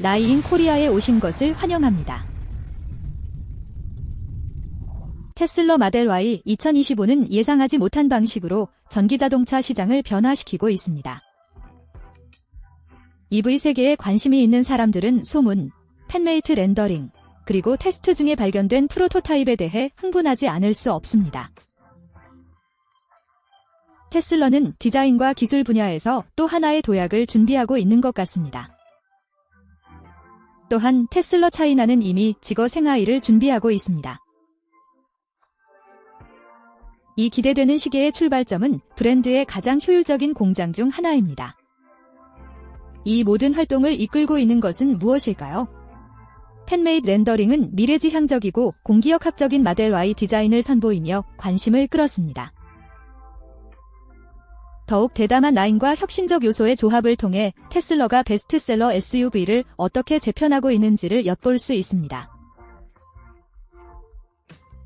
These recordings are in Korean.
나이인 코리아에 오신 것을 환영합니다. 테슬라 마델 Y 2025는 예상하지 못한 방식으로 전기자동차 시장을 변화시키고 있습니다. EV 세계에 관심이 있는 사람들은 소문, 팬메이트 렌더링, 그리고 테스트 중에 발견된 프로토타입에 대해 흥분하지 않을 수 없습니다. 테슬라는 디자인과 기술 분야에서 또 하나의 도약을 준비하고 있는 것 같습니다. 또한 테슬라 차이나는 이미 직거 생아이를 준비하고 있습니다. 이 기대되는 시기의 출발점은 브랜드의 가장 효율적인 공장 중 하나입니다. 이 모든 활동을 이끌고 있는 것은 무엇일까요? 팬메이드 렌더링은 미래지향적이고 공기역학적인 마델 Y 디자인을 선보이며 관심을 끌었습니다. 더욱 대담한 라인과 혁신적 요소의 조합을 통해 테슬라가 베스트셀러 SUV를 어떻게 재편하고 있는지를 엿볼 수 있습니다.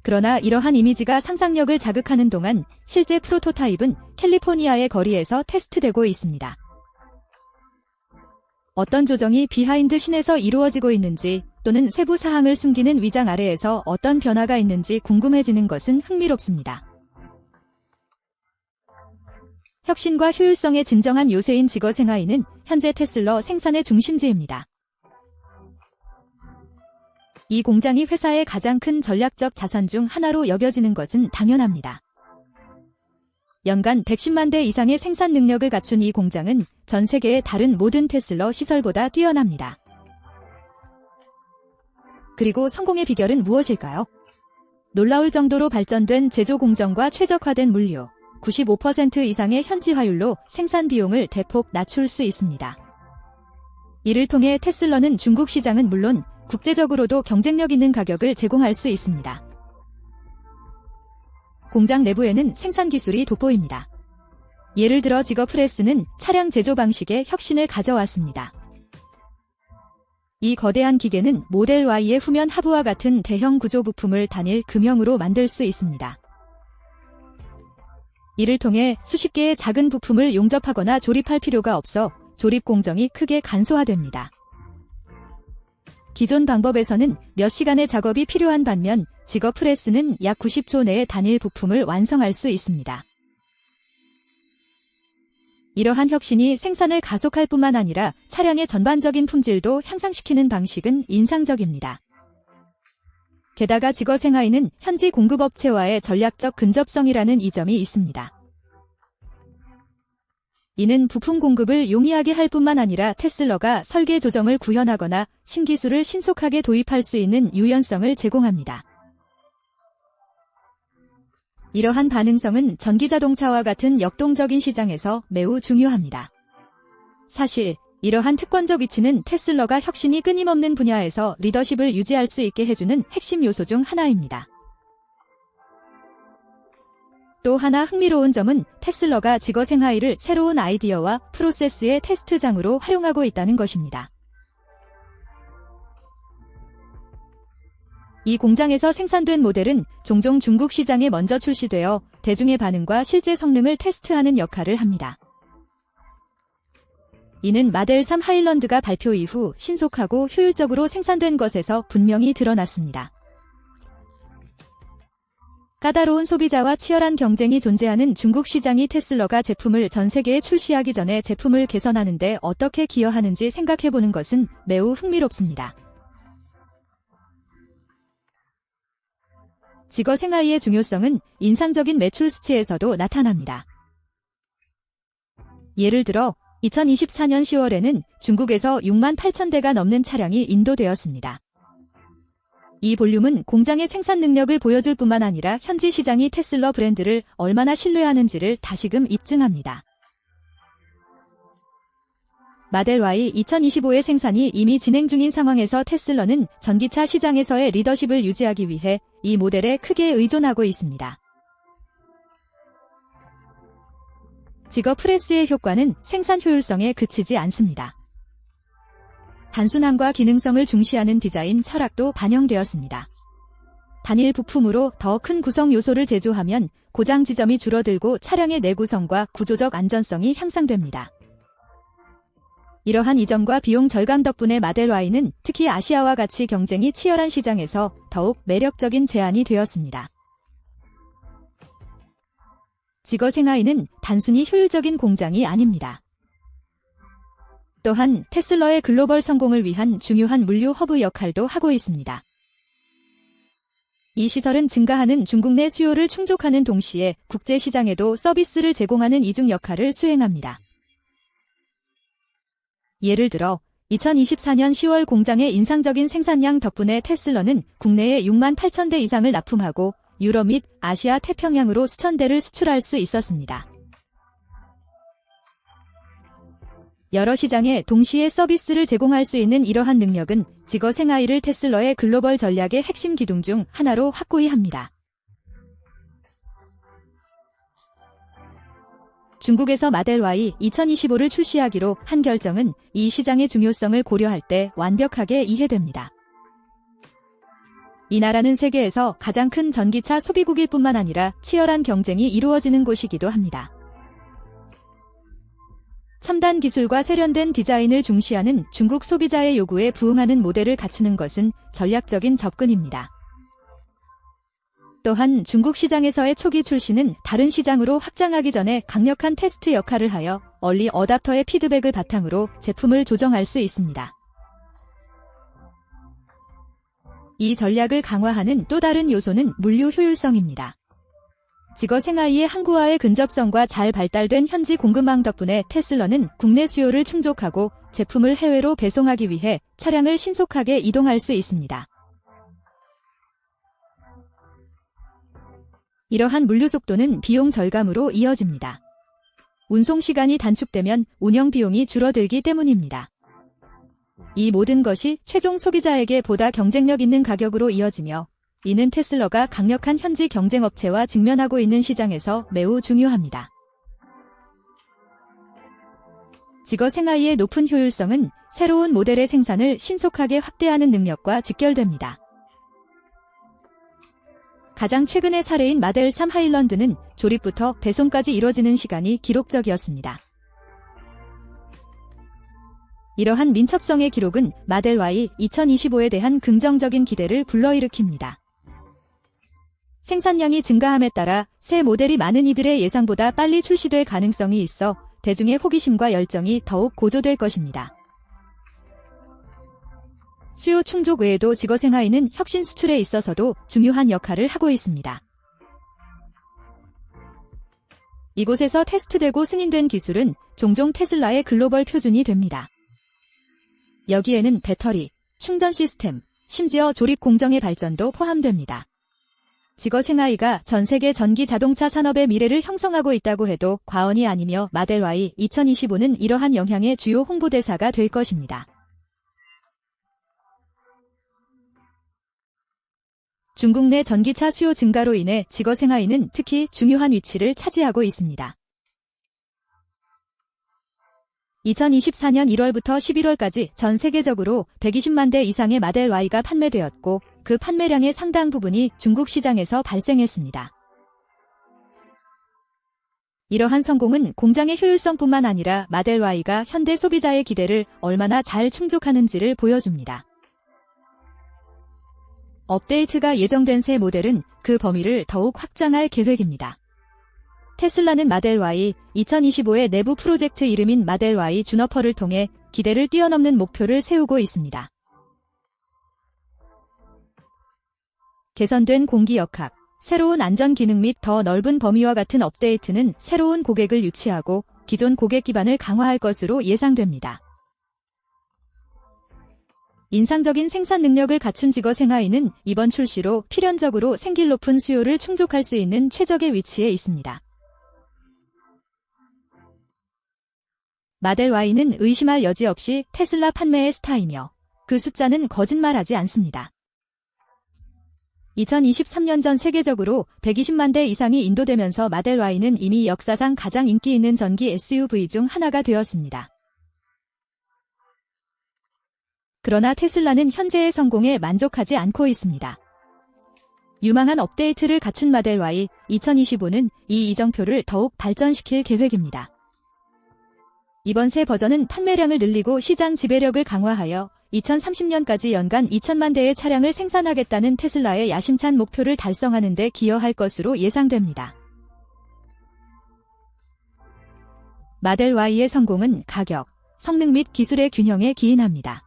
그러나 이러한 이미지가 상상력을 자극하는 동안 실제 프로토타입은 캘리포니아의 거리에서 테스트되고 있습니다. 어떤 조정이 비하인드 씬에서 이루어지고 있는지 또는 세부 사항을 숨기는 위장 아래에서 어떤 변화가 있는지 궁금해지는 것은 흥미롭습니다. 혁신과 효율성의 진정한 요새인 직거 생아이는 현재 테슬라 생산의 중심지입니다. 이 공장이 회사의 가장 큰 전략적 자산 중 하나로 여겨지는 것은 당연합니다. 연간 110만 대 이상의 생산 능력을 갖춘 이 공장은 전 세계의 다른 모든 테슬라 시설보다 뛰어납니다. 그리고 성공의 비결은 무엇일까요? 놀라울 정도로 발전된 제조 공정과 최적화된 물류, 95% 이상의 현지화율로 생산 비용을 대폭 낮출 수 있습니다. 이를 통해 테슬라는 중국 시장은 물론 국제적으로도 경쟁력 있는 가격을 제공할 수 있습니다. 공장 내부에는 생산 기술이 돋보입니다. 예를 들어 직거 프레스는 차량 제조 방식의 혁신을 가져왔습니다. 이 거대한 기계는 모델 Y의 후면 하부와 같은 대형 구조 부품을 단일 금형으로 만들 수 있습니다. 이를 통해 수십 개의 작은 부품을 용접하거나 조립할 필요가 없어 조립 공정이 크게 간소화됩니다. 기존 방법에서는 몇 시간의 작업이 필요한 반면 직거 프레스는 약 90초 내에 단일 부품을 완성할 수 있습니다. 이러한 혁신이 생산을 가속할 뿐만 아니라 차량의 전반적인 품질도 향상시키는 방식은 인상적입니다. 게다가 직거 생아이는 현지 공급업체와의 전략적 근접성이라는 이점이 있습니다. 이는 부품 공급을 용이하게 할 뿐만 아니라 테슬라가 설계 조정을 구현하거나 신기술을 신속하게 도입할 수 있는 유연성을 제공합니다. 이러한 반응성은 전기자동차와 같은 역동적인 시장에서 매우 중요합니다. 사실 이러한 특권적 위치는 테슬라가 혁신이 끊임없는 분야에서 리더십을 유지할 수 있게 해주는 핵심 요소 중 하나입니다. 또 하나 흥미로운 점은 테슬라가 직거 생아이를 새로운 아이디어와 프로세스의 테스트장으로 활용하고 있다는 것입니다. 이 공장에서 생산된 모델은 종종 중국 시장에 먼저 출시되어 대중의 반응과 실제 성능을 테스트하는 역할을 합니다. 이는 마델 3 하일런드가 발표 이후 신속하고 효율적으로 생산된 것에서 분명히 드러났습니다. 까다로운 소비자와 치열한 경쟁이 존재하는 중국 시장이 테슬라가 제품을 전 세계에 출시하기 전에 제품을 개선하는 데 어떻게 기여하는지 생각해보는 것은 매우 흥미롭습니다. 직거 생아이의 중요성은 인상적인 매출 수치에서도 나타납니다. 예를 들어 2024년 10월에는 중국에서 6만 8천 대가 넘는 차량이 인도되었습니다. 이 볼륨은 공장의 생산 능력을 보여줄 뿐만 아니라 현지 시장이 테슬라 브랜드를 얼마나 신뢰하는지를 다시금 입증합니다. 마델 Y 2025의 생산이 이미 진행 중인 상황에서 테슬라는 전기차 시장에서의 리더십을 유지하기 위해 이 모델에 크게 의존하고 있습니다. 직거 프레스의 효과는 생산 효율성에 그치지 않습니다. 단순함과 기능성을 중시하는 디자인 철학도 반영되었습니다. 단일 부품으로 더 큰 구성 요소를 제조하면 고장 지점이 줄어들고 차량의 내구성과 구조적 안전성이 향상됩니다. 이러한 이점과 비용 절감 덕분에 마델 Y는 특히 아시아와 같이 경쟁이 치열한 시장에서 더욱 매력적인 제안이 되었습니다. 지거생아이는 단순히 효율적인 공장이 아닙니다. 또한 테슬라의 글로벌 성공을 위한 중요한 물류 허브 역할도 하고 있습니다. 이 시설은 증가하는 중국 내 수요를 충족하는 동시에 국제 시장에도 서비스를 제공하는 이중 역할을 수행합니다. 예를 들어 2024년 10월 공장의 인상적인 생산량 덕분에 테슬라는 국내에 6만 8천 대 이상을 납품하고 유럽 및 아시아 태평양으로 수천 대를 수출할 수 있었습니다. 여러 시장에 동시에 서비스를 제공할 수 있는 이러한 능력은 지거생아이를 테슬라의 글로벌 전략의 핵심 기둥 중 하나로 확고히 합니다. 중국에서 마델 Y 2025를 출시하기로 한 결정은 이 시장의 중요성을 고려할 때 완벽하게 이해됩니다. 이 나라는 세계에서 가장 큰 전기차 소비국일 뿐만 아니라 치열한 경쟁이 이루어지는 곳이기도 합니다. 첨단 기술과 세련된 디자인을 중시하는 중국 소비자의 요구에 부응하는 모델을 갖추는 것은 전략적인 접근입니다. 또한 중국 시장에서의 초기 출시는 다른 시장으로 확장하기 전에 강력한 테스트 역할을 하여 얼리 어답터의 피드백을 바탕으로 제품을 조정할 수 있습니다. 이 전략을 강화하는 또 다른 요소는 물류 효율성입니다. 지거생아이의 항구와의 근접성과 잘 발달된 현지 공급망 덕분에 테슬라는 국내 수요를 충족하고 제품을 해외로 배송하기 위해 차량을 신속하게 이동할 수 있습니다. 이러한 물류 속도는 비용 절감으로 이어집니다. 운송 시간이 단축되면 운영 비용이 줄어들기 때문입니다. 이 모든 것이 최종 소비자에게 보다 경쟁력 있는 가격으로 이어지며 이는 테슬라가 강력한 현지 경쟁업체와 직면하고 있는 시장에서 매우 중요합니다. 지거생아이의 높은 효율성은 새로운 모델의 생산을 신속하게 확대하는 능력과 직결됩니다. 가장 최근의 사례인 마델 3 하일런드는 조립부터 배송까지 이뤄지는 시간이 기록적이었습니다. 이러한 민첩성의 기록은 마델 Y 2025에 대한 긍정적인 기대를 불러일으킵니다. 생산량이 증가함에 따라 새 모델이 많은 이들의 예상보다 빨리 출시될 가능성이 있어 대중의 호기심과 열정이 더욱 고조될 것입니다. 수요 충족 외에도 지거생아이는 혁신 수출에 있어서도 중요한 역할을 하고 있습니다. 이곳에서 테스트되고 승인된 기술은 종종 테슬라의 글로벌 표준이 됩니다. 여기에는 배터리, 충전 시스템, 심지어 조립 공정의 발전도 포함됩니다. 지거생아이가 전 세계 전기 자동차 산업의 미래를 형성하고 있다고 해도 과언이 아니며 마델 Y 2025는 이러한 영향의 주요 홍보대사가 될 것입니다. 중국 내 전기차 수요 증가로 인해 지거생아이는 특히 중요한 위치를 차지하고 있습니다. 2024년 1월부터 11월까지 전 세계적으로 120만 대 이상의 마델 Y가 판매되었고 그 판매량의 상당 부분이 중국 시장에서 발생했습니다. 이러한 성공은 공장의 효율성뿐만 아니라 마델 Y가 현대 소비자의 기대를 얼마나 잘 충족하는지를 보여줍니다. 업데이트가 예정된 새 모델은 그 범위를 더욱 확장할 계획입니다. 테슬라는 마델 Y 2025의 내부 프로젝트 이름인 마델 Y 주너퍼를 통해 기대를 뛰어넘는 목표를 세우고 있습니다. 개선된 공기 역학, 새로운 안전 기능 및 더 넓은 범위와 같은 업데이트는 새로운 고객을 유치하고 기존 고객 기반을 강화할 것으로 예상됩니다. 인상적인 생산 능력을 갖춘 지거생아이는 이번 출시로 필연적으로 생길 높은 수요를 충족할 수 있는 최적의 위치에 있습니다. 마델 Y는 의심할 여지 없이 테슬라 판매의 스타이며 그 숫자는 거짓말하지 않습니다. 2023년 전 세계적으로 120만 대 이상이 인도되면서 마델 Y는 이미 역사상 가장 인기 있는 전기 SUV 중 하나가 되었습니다. 그러나 테슬라는 현재의 성공에 만족하지 않고 있습니다. 유망한 업데이트를 갖춘 마델 Y 2025는 이 이정표를 더욱 발전시킬 계획입니다. 이번 새 버전은 판매량을 늘리고 시장 지배력을 강화하여 2030년까지 연간 2천만 대의 차량을 생산하겠다는 테슬라의 야심찬 목표를 달성하는 데 기여할 것으로 예상됩니다. 마델 Y의 성공은 가격, 성능 및 기술의 균형에 기인합니다.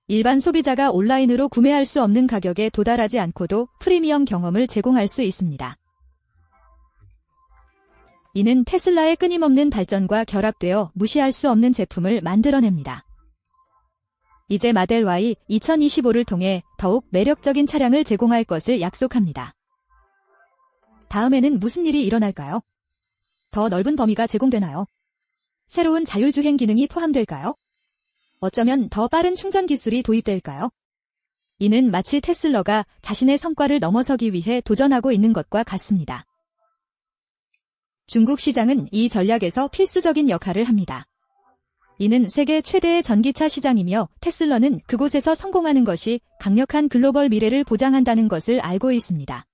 일반 소비자가 온라인으로 구매할 수 없는 가격에 도달하지 않고도 프리미엄 경험을 제공할 수 있습니다. 이는 테슬라의 끊임없는 발전과 결합되어 무시할 수 없는 제품을 만들어냅니다. 이제 마델 Y 2025를 통해 더욱 매력적인 차량을 제공할 것을 약속합니다. 다음에는 무슨 일이 일어날까요? 더 넓은 범위가 제공되나요? 새로운 자율주행 기능이 포함될까요? 어쩌면 더 빠른 충전 기술이 도입될까요? 이는 마치 테슬라가 자신의 성과를 넘어서기 위해 도전하고 있는 것과 같습니다. 중국 시장은 이 전략에서 필수적인 역할을 합니다. 이는 세계 최대의 전기차 시장이며 테슬라는 그곳에서 성공하는 것이 강력한 글로벌 미래를 보장한다는 것을 알고 있습니다.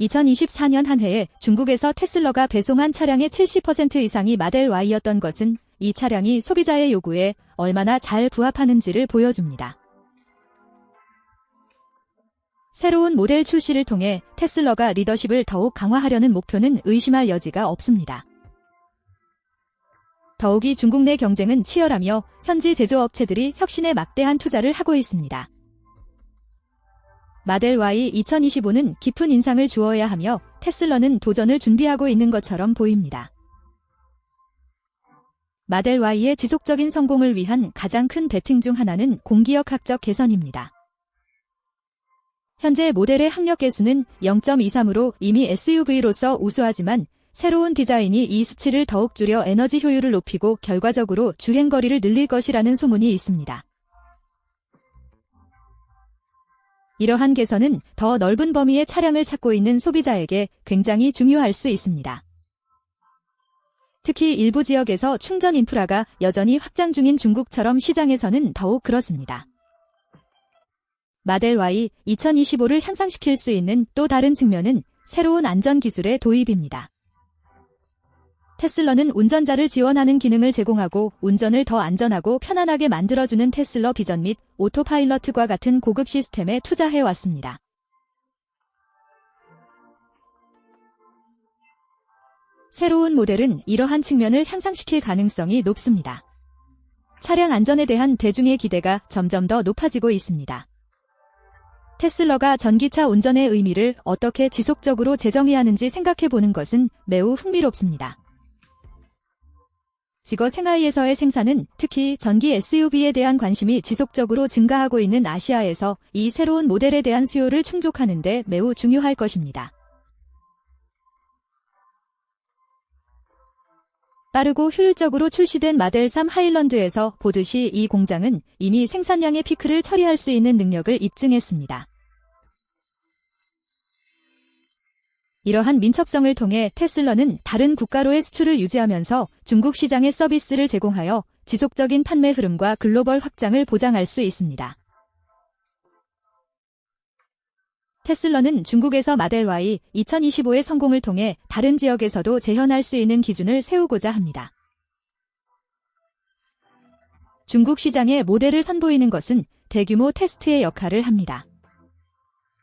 2024년 한 해에 중국에서 테슬라가 배송한 차량의 70% 이상이 마델 Y였던 것은 이 차량이 소비자의 요구에 얼마나 잘 부합하는지를 보여줍니다. 새로운 모델 출시를 통해 테슬라가 리더십을 더욱 강화하려는 목표는 의심할 여지가 없습니다. 더욱이 중국 내 경쟁은 치열하며 현지 제조업체들이 혁신에 막대한 투자를 하고 있습니다. 마델 Y 2025는 깊은 인상을 주어야 하며 테슬라는 도전을 준비하고 있는 것처럼 보입니다. 마델 Y의 지속적인 성공을 위한 가장 큰 베팅 중 하나는 공기역학적 개선입니다. 현재 모델의 학력 개수는 0.23으로 이미 SUV로서 우수하지만 새로운 디자인이 이 수치를 더욱 줄여 에너지 효율을 높이고 결과적으로 주행거리를 늘릴 것이라는 소문이 있습니다. 이러한 개선은 더 넓은 범위의 차량을 찾고 있는 소비자에게 굉장히 중요할 수 있습니다. 특히 일부 지역에서 충전 인프라가 여전히 확장 중인 중국처럼 시장에서는 더욱 그렇습니다. 마델 Y 2025를 향상시킬 수 있는 또 다른 측면은 새로운 안전 기술의 도입입니다. 테슬라는 운전자를 지원하는 기능을 제공하고 운전을 더 안전하고 편안하게 만들어주는 테슬라 비전 및 오토파일럿과 같은 고급 시스템에 투자해왔습니다. 새로운 모델은 이러한 측면을 향상시킬 가능성이 높습니다. 차량 안전에 대한 대중의 기대가 점점 더 높아지고 있습니다. 테슬라가 전기차 운전의 의미를 어떻게 지속적으로 재정해야 하는지 생각해보는 것은 매우 흥미롭습니다. 지거 생활에서의 생산은 특히 전기 SUV에 대한 관심이 지속적으로 증가하고 있는 아시아에서 이 새로운 모델에 대한 수요를 충족하는 데 매우 중요할 것입니다. 빠르고 효율적으로 출시된 마델 3 하일런드에서 보듯이 이 공장은 이미 생산량의 피크를 처리할 수 있는 능력을 입증했습니다. 이러한 민첩성을 통해 테슬라는 다른 국가로의 수출을 유지하면서 중국 시장에 서비스를 제공하여 지속적인 판매 흐름과 글로벌 확장을 보장할 수 있습니다. 테슬라는 중국에서 마델 Y 2025의 성공을 통해 다른 지역에서도 재현할 수 있는 기준을 세우고자 합니다. 중국 시장에 모델을 선보이는 것은 대규모 테스트의 역할을 합니다.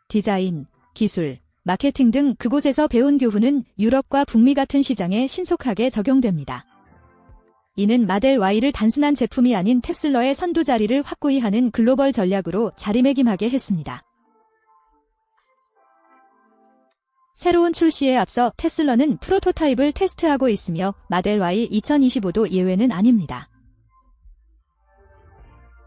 디자인, 기술, 마케팅 등 그곳에서 배운 교훈은 유럽과 북미 같은 시장에 신속하게 적용됩니다. 이는 마델 Y를 단순한 제품이 아닌 테슬라의 선두 자리를 확고히 하는 글로벌 전략으로 자리매김하게 했습니다. 새로운 출시에 앞서 테슬라는 프로토타입을 테스트하고 있으며 마델 Y 2025도 예외는 아닙니다.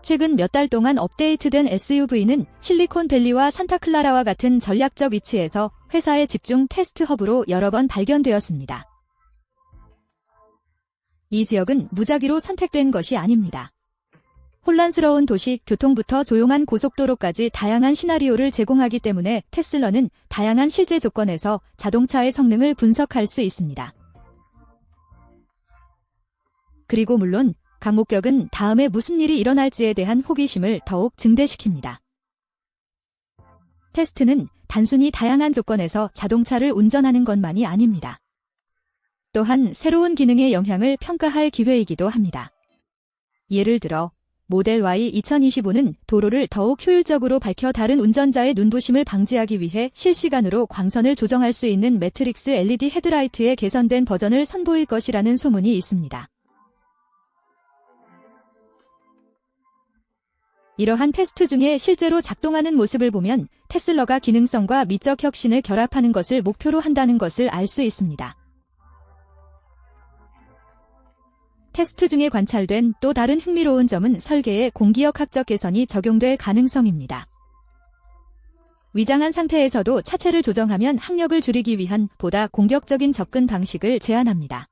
최근 몇 달 동안 업데이트된 SUV는 실리콘밸리와 산타클라라와 같은 전략적 위치에서 회사의 집중 테스트 허브로 여러 번 발견되었습니다. 이 지역은 무작위로 선택된 것이 아닙니다. 혼란스러운 도시 교통부터 조용한 고속도로까지 다양한 시나리오를 제공하기 때문에 테슬라는 다양한 실제 조건에서 자동차의 성능을 분석할 수 있습니다. 그리고 물론 각 목격은 다음에 무슨 일이 일어날지에 대한 호기심을 더욱 증대시킵니다. 테스트는 단순히 다양한 조건에서 자동차를 운전하는 것만이 아닙니다. 또한 새로운 기능의 영향을 평가할 기회이기도 합니다. 예를 들어 모델 Y 2025는 도로를 더욱 효율적으로 밝혀 다른 운전자의 눈부심을 방지하기 위해 실시간으로 광선을 조정할 수 있는 매트릭스 LED 헤드라이트의 개선된 버전을 선보일 것이라는 소문이 있습니다. 이러한 테스트 중에 실제로 작동하는 모습을 보면 테슬라가 기능성과 미적 혁신을 결합하는 것을 목표로 한다는 것을 알 수 있습니다. 테스트 중에 관찰된 또 다른 흥미로운 점은 설계에 공기역학적 개선이 적용될 가능성입니다. 위장한 상태에서도 차체를 조정하면 항력을 줄이기 위한 보다 공격적인 접근 방식을 제안합니다.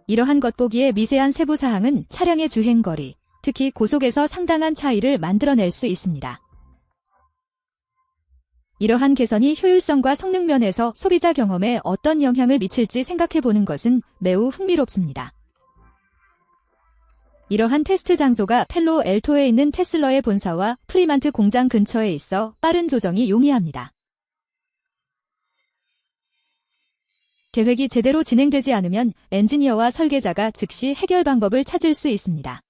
이러한 겉보기의 미세한 세부 사항은 차량의 주행거리, 특히 고속에서 상당한 차이를 만들어낼 수 있습니다. 이러한 개선이 효율성과 성능 면에서 소비자 경험에 어떤 영향을 미칠지 생각해보는 것은 매우 흥미롭습니다. 이러한 테스트 장소가 펠로 엘토에 있는 테슬라의 본사와 프리만트 공장 근처에 있어 빠른 조정이 용이합니다. 계획이 제대로 진행되지 않으면 엔지니어와 설계자가 즉시 해결 방법을 찾을 수 있습니다.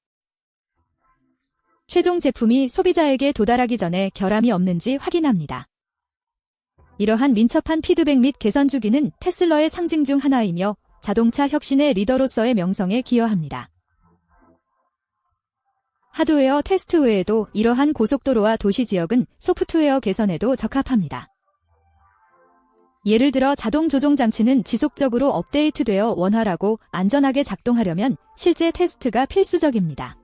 최종 제품이 소비자에게 도달하기 전에 결함이 없는지 확인합니다. 이러한 민첩한 피드백 및 개선 주기는 테슬라의 상징 중 하나이며 자동차 혁신의 리더로서의 명성에 기여합니다. 하드웨어 테스트 외에도 이러한 고속도로와 도시지역은 소프트웨어 개선에도 적합합니다. 예를 들어 자동 조종 장치는 지속적으로 업데이트되어 원활하고 안전하게 작동하려면 실제 테스트가 필수적입니다.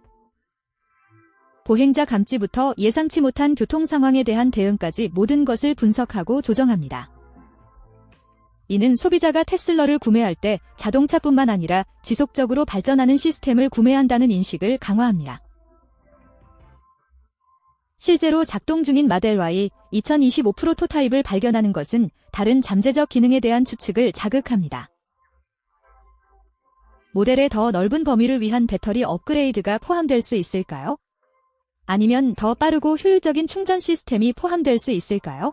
보행자 감지부터 예상치 못한 교통 상황에 대한 대응까지 모든 것을 분석하고 조정합니다. 이는 소비자가 테슬라를 구매할 때 자동차뿐만 아니라 지속적으로 발전하는 시스템을 구매한다는 인식을 강화합니다. 실제로 작동 중인 모델 Y 2025 프로토타입을 발견하는 것은 다른 잠재적 기능에 대한 추측을 자극합니다. 모델의 더 넓은 범위를 위한 배터리 업그레이드가 포함될 수 있을까요? 아니면 더 빠르고 효율적인 충전 시스템이 포함될 수 있을까요?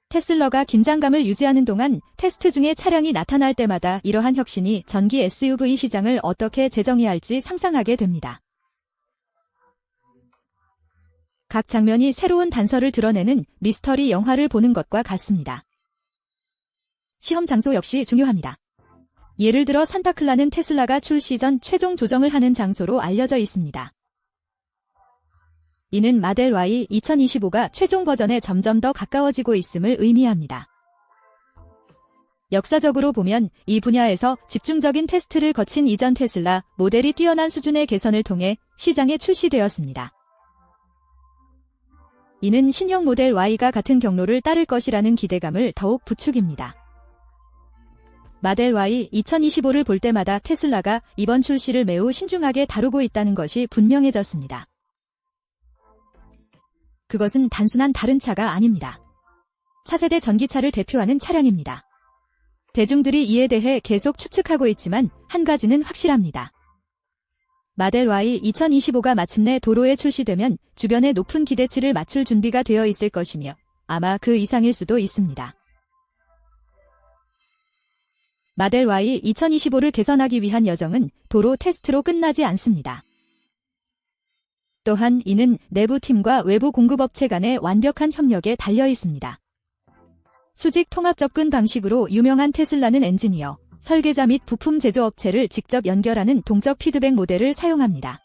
테슬라가 긴장감을 유지하는 동안 테스트 중에 차량이 나타날 때마다 이러한 혁신이 전기 SUV 시장을 어떻게 재정의할지 상상하게 됩니다. 각 장면이 새로운 단서를 드러내는 미스터리 영화를 보는 것과 같습니다. 시험 장소 역시 중요합니다. 예를 들어 산타클라는 테슬라가 출시 전 최종 조정을 하는 장소로 알려져 있습니다. 이는 모델 Y 2025가 최종 버전에 점점 더 가까워지고 있음을 의미합니다. 역사적으로 보면 이 분야에서 집중적인 테스트를 거친 이전 테슬라 모델이 뛰어난 수준의 개선을 통해 시장에 출시되었습니다. 이는 신형 모델 Y가 같은 경로를 따를 것이라는 기대감을 더욱 부추깁니다. 모델 Y 2025를 볼 때마다 테슬라가 이번 출시를 매우 신중하게 다루고 있다는 것이 분명해졌습니다. 그것은 단순한 다른 차가 아닙니다. 차세대 전기차를 대표하는 차량입니다. 대중들이 이에 대해 계속 추측하고 있지만 한 가지는 확실합니다. 모델 Y 2025가 마침내 도로에 출시되면 주변의 높은 기대치를 맞출 준비가 되어 있을 것이며 아마 그 이상일 수도 있습니다. 모델 Y 2025를 개선하기 위한 여정은 도로 테스트로 끝나지 않습니다. 또한 이는 내부 팀과 외부 공급업체 간의 완벽한 협력에 달려 있습니다. 수직 통합 접근 방식으로 유명한 테슬라는 엔지니어, 설계자 및 부품 제조업체를 직접 연결하는 동적 피드백 모델을 사용합니다.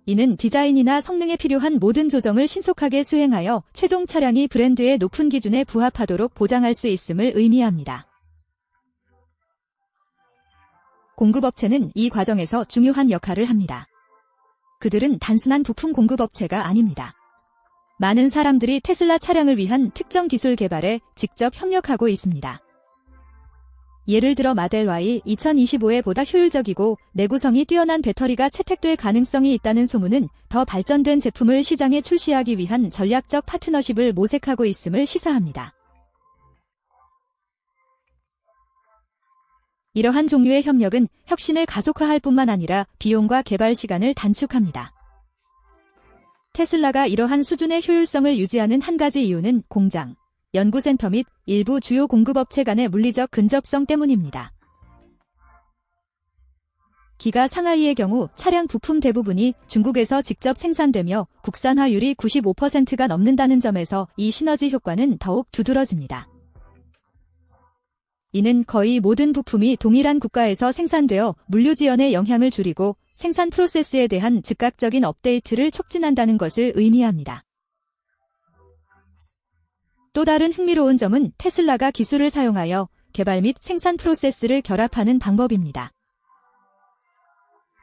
이는 디자인이나 성능에 필요한 모든 조정을 신속하게 수행하여 최종 차량이 브랜드의 높은 기준에 부합하도록 보장할 수 있음을 의미합니다. 공급업체는 이 과정에서 중요한 역할을 합니다. 그들은 단순한 부품 공급업체가 아닙니다. 많은 사람들이 테슬라 차량을 위한 특정 기술 개발에 직접 협력하고 있습니다. 예를 들어 모델 Y 2025에 보다 효율적이고 내구성이 뛰어난 배터리가 채택될 가능성이 있다는 소문은 더 발전된 제품을 시장에 출시하기 위한 전략적 파트너십을 모색하고 있음을 시사합니다. 이러한 종류의 협력은 혁신을 가속화할 뿐만 아니라 비용과 개발 시간을 단축합니다. 테슬라가 이러한 수준의 효율성을 유지하는 한 가지 이유는 공장, 연구센터 및 일부 주요 공급업체 간의 물리적 근접성 때문입니다. 기가 상하이의 경우 차량 부품 대부분이 중국에서 직접 생산되며 국산화율이 95%가 넘는다는 점에서 이 시너지 효과는 더욱 두드러집니다. 이는 거의 모든 부품이 동일한 국가에서 생산되어 물류 지연의 영향을 줄이고 생산 프로세스에 대한 즉각적인 업데이트를 촉진한다는 것을 의미합니다. 또 다른 흥미로운 점은 테슬라가 기술을 사용하여 개발 및 생산 프로세스를 결합하는 방법입니다.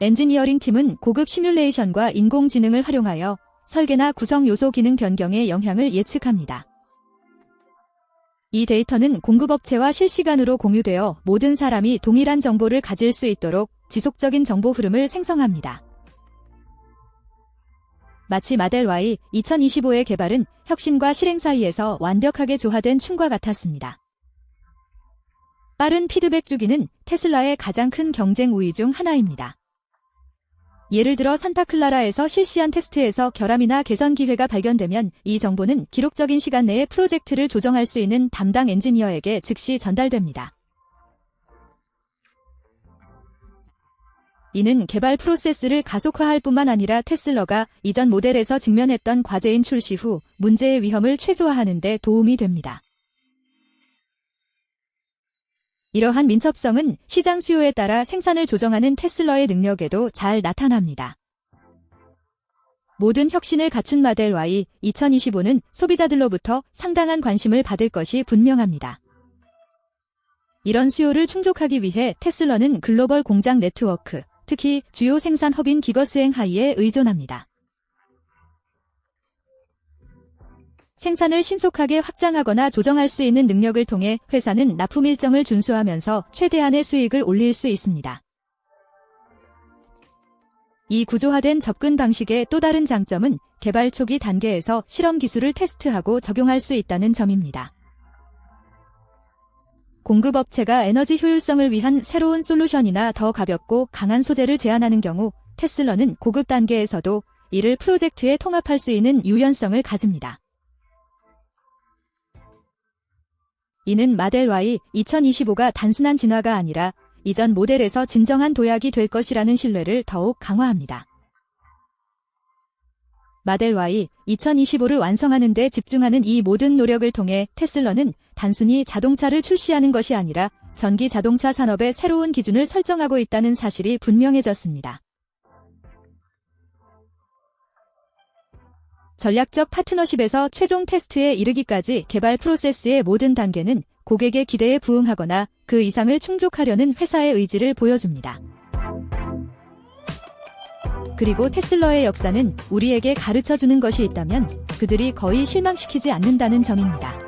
엔지니어링 팀은 고급 시뮬레이션과 인공지능을 활용하여 설계나 구성 요소 기능 변경의 영향을 예측합니다. 이 데이터는 공급업체와 실시간으로 공유되어 모든 사람이 동일한 정보를 가질 수 있도록 지속적인 정보 흐름을 생성합니다. 마치 모델 Y 2025의 개발은 혁신과 실행 사이에서 완벽하게 조화된 춤과 같았습니다. 빠른 피드백 주기는 테슬라의 가장 큰 경쟁 우위 중 하나입니다. 예를 들어 산타클라라에서 실시한 테스트에서 결함이나 개선 기회가 발견되면 이 정보는 기록적인 시간 내에 프로젝트를 조정할 수 있는 담당 엔지니어에게 즉시 전달됩니다. 이는 개발 프로세스를 가속화할 뿐만 아니라 테슬라가 이전 모델에서 직면했던 과제인 출시 후 문제의 위험을 최소화하는 데 도움이 됩니다. 이러한 민첩성은 시장 수요에 따라 생산을 조정하는 테슬라의 능력에도 잘 나타납니다. 모든 혁신을 갖춘 모델 Y 2025는 소비자들로부터 상당한 관심을 받을 것이 분명합니다. 이런 수요를 충족하기 위해 테슬라는 글로벌 공장 네트워크, 특히 주요 생산 허브인 기거스행하이에 의존합니다. 생산을 신속하게 확장하거나 조정할 수 있는 능력을 통해 회사는 납품 일정을 준수하면서 최대한의 수익을 올릴 수 있습니다. 이 구조화된 접근 방식의 또 다른 장점은 개발 초기 단계에서 실험 기술을 테스트하고 적용할 수 있다는 점입니다. 공급업체가 에너지 효율성을 위한 새로운 솔루션이나 더 가볍고 강한 소재를 제안하는 경우 테슬라는 고급 단계에서도 이를 프로젝트에 통합할 수 있는 유연성을 가집니다. 이는 모델 Y 2025가 단순한 진화가 아니라 이전 모델에서 진정한 도약이 될 것이라는 신뢰를 더욱 강화합니다. 모델 Y 2025를 완성하는 데 집중하는 이 모든 노력을 통해 테슬라는 단순히 자동차를 출시하는 것이 아니라 전기 자동차 산업의 새로운 기준을 설정하고 있다는 사실이 분명해졌습니다. 전략적 파트너십에서 최종 테스트에 이르기까지 개발 프로세스의 모든 단계는 고객의 기대에 부응하거나 그 이상을 충족하려는 회사의 의지를 보여줍니다. 그리고 테슬라의 역사는 우리에게 가르쳐주는 것이 있다면 그들이 거의 실망시키지 않는다는 점입니다.